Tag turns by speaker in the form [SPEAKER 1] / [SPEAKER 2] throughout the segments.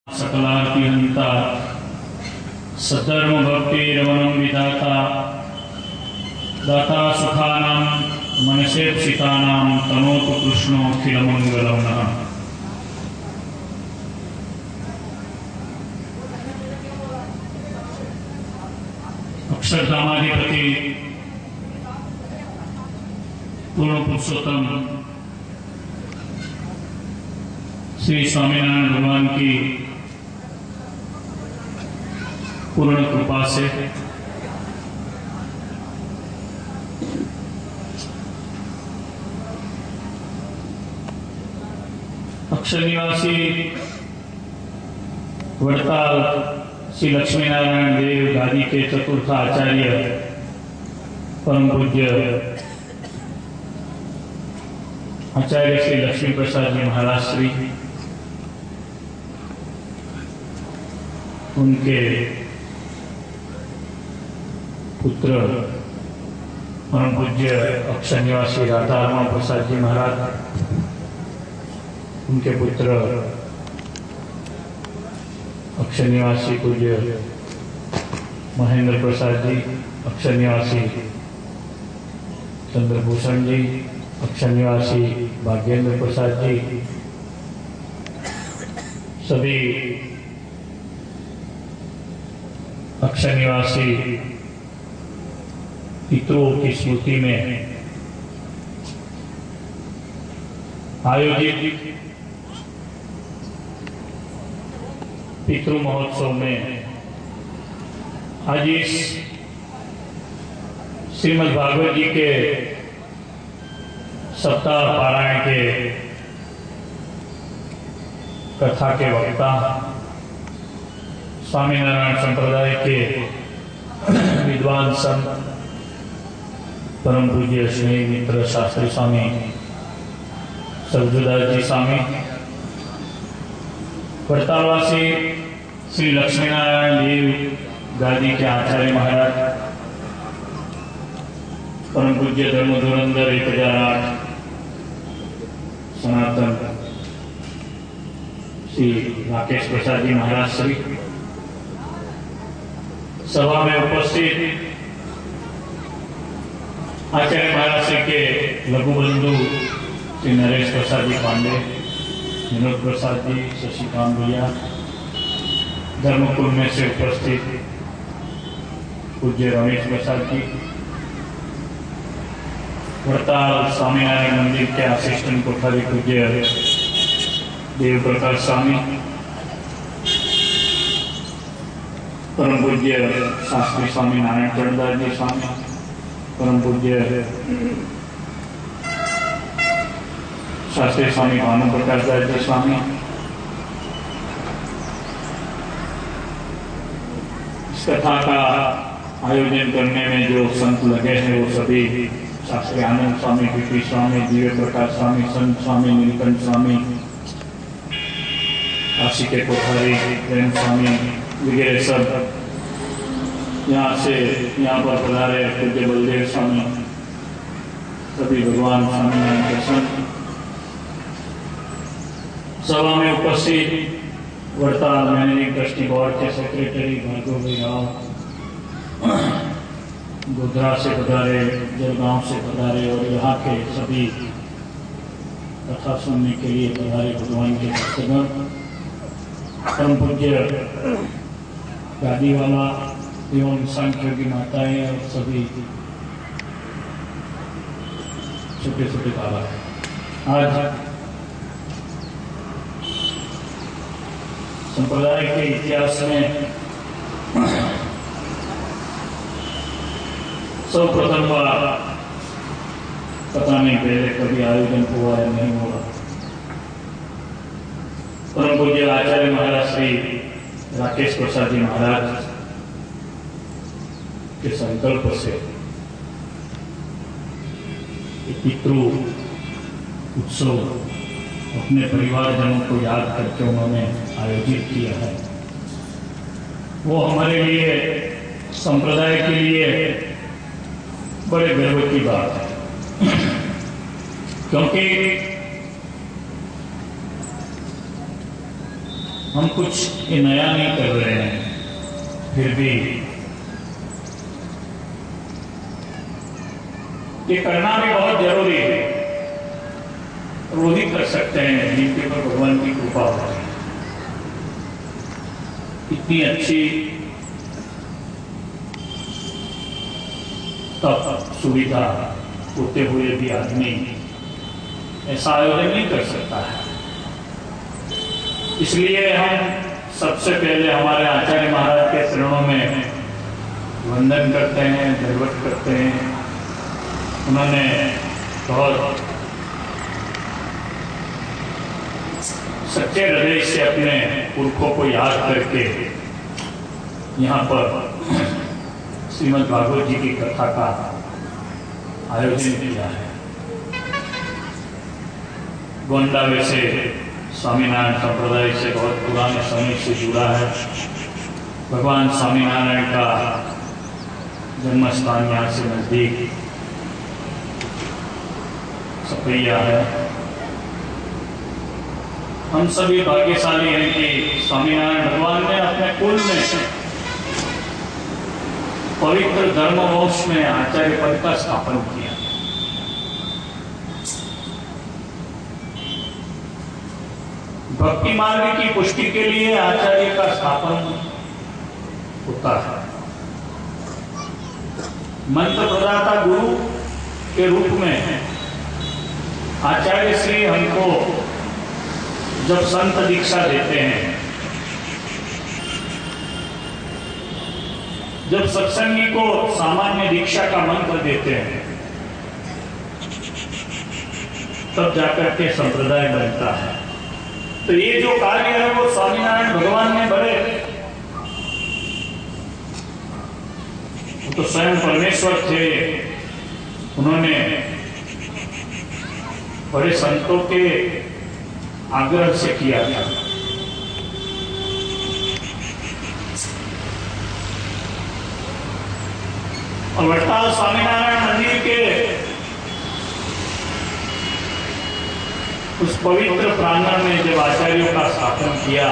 [SPEAKER 1] सकलार्तिहंता सद्धर्म भक्ति रमणं विधाता दाता सुखानां मनसेप्सितानां तनोतु कृष्णो अखिलमंगलं नः। अक्षरधामाधिपति पूर्ण पुरुषोत्तम श्री स्वामीनारायण भगवान की पूर्ण कृपा से अक्षर निवासी वड़ताल श्री लक्ष्मीनारायण देव गादी के चतुर्थ आचार्य परम पूज्य आचार्य श्री लक्ष्मी प्रसाद जी महाराज श्री, उनके पुत्र परम पूज्य अक्षर निवासी राधा रमण प्रसाद जी महाराज, उनके पुत्र अक्षर निवासी पूज्य महेंद्र प्रसाद जी, अक्षर निवासी चंद्रभूषण जी, अक्षर निवासी भाग्येंद्र प्रसाद जी, सभी अक्षर निवासी पितरों की स्मृति में आयोजित पितृ महोत्सव में आज इस श्रीमद् भागवत जी के सप्ताह पारायण के कथा के वक्ता स्वामीनारायण संप्रदाय के विद्वान संत परम पूज्य स्नेह मित्र शास्त्री स्वामी सरजुदास जी स्वामी, वड़तालवासी श्री लक्ष्मीनारायण देव गादी के आचार्य महाराज, परम पूज्य धर्म धुरंधर 1008 सनातन श्री राकेश प्रसाद जी महाराज श्री, सभा में उपस्थित आचार्य महाराज श्री के लघु बंधु श्री नरेश प्रसाद जी पांडे, विनोद प्रसाद जी, शशिकांत भैया, धर्मकुल में से उपस्थित पूज्य रमेश प्रसाद जी, वड़ताल स्वामीनारायण मंदिर के असिस्टेंट कोठारी पूज्य देव प्रकाश स्वामी, परम पूज्य शास्त्री स्वामी नारायण चरणदास जी स्वामी, परम पूज्य शास्त्री स्वामी भानु प्रकाश दास जी स्वामी, इस कथा का आयोजन करने में जो संत लगे हैं वो सभी शास्त्री आनंद स्वामी, पीपी स्वामी, दिव्य प्रकाश स्वामी, संत स्वामी, नीलकंठ स्वामी, काशी के कोठारी प्रेम स्वामी वगैरह सब यहाँ पर पधारे पूज्य बलदेव स्वामी, सभी भगवान स्वामीनारायण के संत, सभा में उपस्थित वड़ताल मैनेजिंग ट्रस्टी बोर्ड के सेक्रेटरी भार्गव भाई राव, गोधरा से पधारे, जलगांव से पधारे और यहाँ के सभी कथा सुनने के लिए पधारे भगवान के भक्तगण, परम पूज्य गादी वाला एवं सांख्य की माताएं और सभी छोटे छोटे बाबा, आज संप्रदाय के इतिहास में सर्वप्रथम बार, पता नहीं पहले कभी आयोजन हुआ या नहीं हुआ, परम पूज्य आचार्य महाराज श्री राकेश प्रसाद जी महाराज के संकल्प से पितृ उत्सव अपने परिवारजनों को याद करके उन्होंने आयोजित किया है। वो हमारे लिए, संप्रदाय के लिए बड़े गर्व की बात है, क्योंकि हम कुछ ये नया नहीं कर रहे हैं, फिर भी ये करना भी बहुत जरूरी है। वो ही कर सकते हैं जिनके ऊपर भगवान की कृपा हो। इतनी अच्छी तब सुविधा होते हुए भी आदमी ऐसा आयोजन नहीं कर सकता है। इसलिए हम सबसे पहले हमारे आचार्य महाराज के चरणों में वंदन करते हैं, दंडवत करते हैं। उन्होंने बहुत सच्चे हृदय से अपने पुरखों को याद करके यहाँ पर श्रीमद् भागवत जी की कथा का आयोजन किया है। गोंडा वैसे स्वामीनारायण संप्रदाय से बहुत पुराने समय से जुड़ा है। भगवान स्वामीनारायण का जन्म स्थान यहाँ से नजदीक सपैया है। हम सभी भाग्यशाली हैं कि स्वामीनारायण भगवान ने अपने कुल में पवित्र धर्मवंश में आचार्य पद का स्थापन किया। भक्ति मार्ग की पुष्टि के लिए आचार्य का स्थापन होता है। मंत्र प्रदाता गुरु के रूप में आचार्य श्री हमको जब संत दीक्षा देते हैं, जब सत्संगी को सामान्य दीक्षा का मंत्र देते हैं, तब जाकर के संप्रदाय बनता है। तो ये जो कार्य है वो स्वामीनारायण भगवान ने बड़े, वो तो स्वयं परमेश्वर थे, उन्होंने बड़े संतों के आग्रह से किया था। और वड़ताल स्वामीनारायण मंदिर के उस पवित्र प्रांगण में जब आचार्यों का स्थापन किया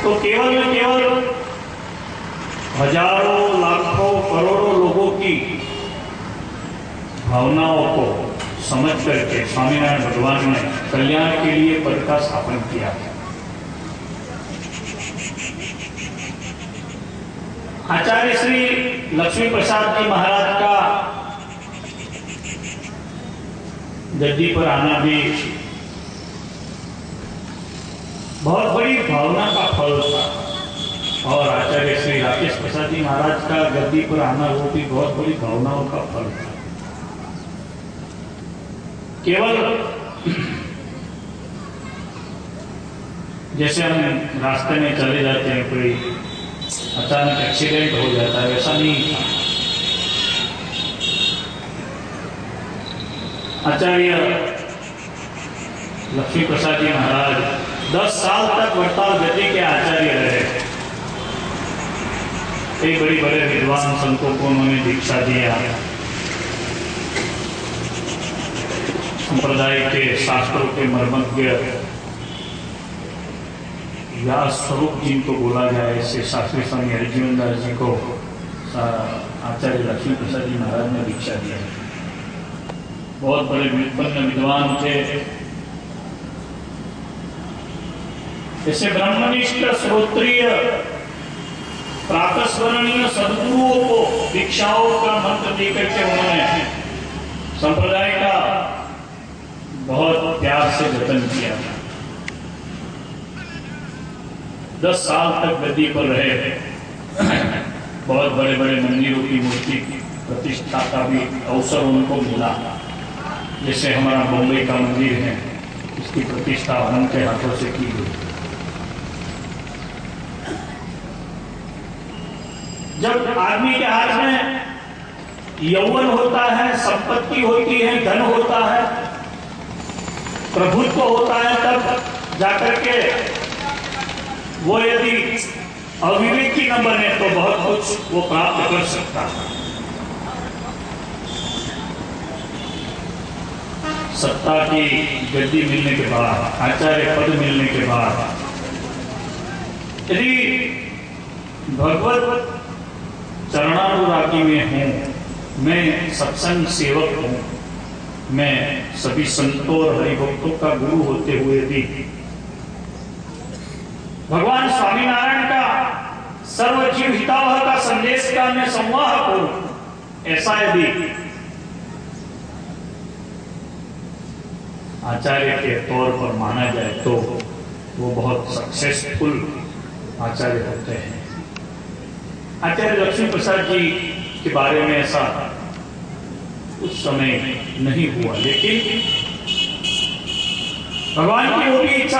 [SPEAKER 1] तो केवल न केवल हजारों लाखों करोड़ों लोगों की भावनाओं को समझ करके स्वामीनारायण भगवान ने कल्याण के लिए पद का स्थापन किया। आचार्य श्री लक्ष्मी प्रसाद जी महाराज का गद्दी पर आना भी बहुत बड़ी भावना का फल था, और आचार्य श्री राकेश प्रसाद जी महाराज का गद्दी पर आना वो भी बहुत बड़ी भावनाओं का फल था। केवल जैसे हम रास्ते में चले जाते हैं, कोई अचानक एक्सीडेंट हो जाता है, वैसा नहीं था। आचार्य लक्ष्मी प्रसाद जी महाराज 10 साल तक वड़ताल गद्दी के आचार्य रहे। कई बड़ी बड़े विद्वान संतों को उन्होंने दीक्षा दिया। संप्रदाय के शास्त्रों के मर्मज्ञ व्यास स्वरूप जिनको बोला जाए, ऐसे शास्त्री स्वामी हरिजीवन दास जी को आचार्य लक्ष्मी प्रसाद जी महाराज ने दीक्षा दिया। बहुत बड़े व्युत्पन्न विद्वान थे। ऐसे ब्रह्मनिष्ठ श्रोत्रिय प्रातस्मरणीय सद्गुरुओं को दीक्षाओं का मंत्र देकर के उन्होंने संप्रदाय का बहुत प्यार से जतन किया। 10 साल तक गद्दी पर रहे। बहुत बड़े बड़े मंदिरों की मूर्ति प्रतिष्ठा का भी अवसर उनको मिला। जैसे हमारा बम्बई का मंदिर है, इसकी प्रतिष्ठा उनके हाथों से की गई। जब आदमी के हाथ में यौवन होता है, संपत्ति होती है, धन होता है, प्रभुत्व होता है, तब जाकर के वो यदि अविवेकी न बने तो बहुत कुछ वो प्राप्त कर सकता है। सत्ता की गद्दी मिलने के बाद, आचार्य पद मिलने के बाद, यदि भगवत चरणानुरागी में हूँ, मैं सत्संग सेवक हूँ, मैं सभी संतों और हरिभक्तों का गुरु होते हुए भी भगवान स्वामीनारायण का सर्वजीव हितावह का संदेश का मैं संवाहक हूं, ऐसा यदि आचार्य के तौर पर माना जाए तो वो बहुत सक्सेसफुल आचार्य होते हैं। आचार्य लक्ष्मी प्रसाद जी के बारे में ऐसा उस समय नहीं हुआ, लेकिन भगवान की वो भी इच्छा